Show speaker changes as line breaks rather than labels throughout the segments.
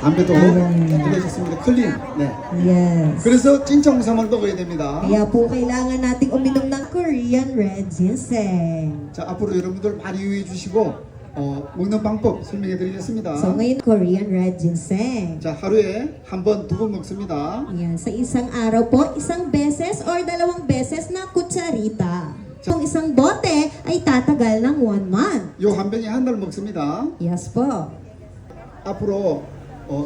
담배도 드리셨습니다. 클린. 네.
Yes.
그래서 찐청사만 먹어야 됩니다.
Kaya po kailangan nating uminom ng Korean red ginseng.
자, 앞으로 여러분들 많이 이용해 주시고 먹는 방법 설명해 드리겠습니다.
So ngayon, Korean red ginseng.
자, 하루에 한 번, 두 번 먹습니다.
Yan, sa isang araw po, isang beses or dalawang beses na kutsarita. Kung isang bote ay tatagal ng 1 month.
요 한 병에 한 달 먹습니다.
Yes po.
앞으로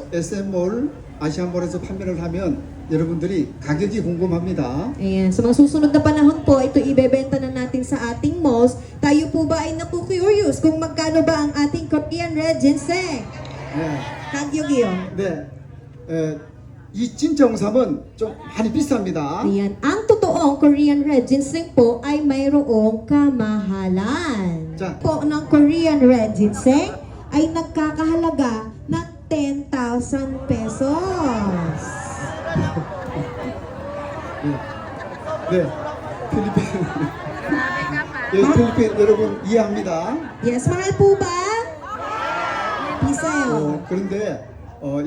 SM몰, 아시안몰에서 판매를 하면 여러분들이 가격이 궁금합니다.
Ayan, sa mga susunod na panahon po, ito ibebenta na natin sa ating malls. Tayo po ba ay naku-curious kung magkano ba ang ating Korean red ginseng?
네.
Kagyugyo.
네. 이 찐청삼은 좀 많이 비쌉니다.
Ayan, ang totoong Korean red ginseng po ay mayroong kamahalan.
Ja.
Po ng Korean red ginseng ay nagkakahalaga ng 10,000 pesos.
네. 필리핀. 예, 필리핀 여러분 이해합니다.
Yes, mahal po ba? Pisayo.
그런데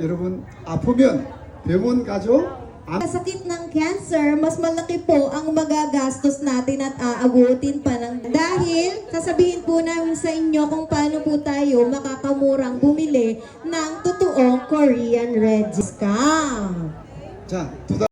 여러분 아프면 병원 가죠?
Sa sakit ng cancer, mas malaki po ang magagastos natin at aabutin pa ng dahil sasabihin po namin sa inyo kung paano po tayo makakamurang bumili ng totoong Korean red ginseng.
자,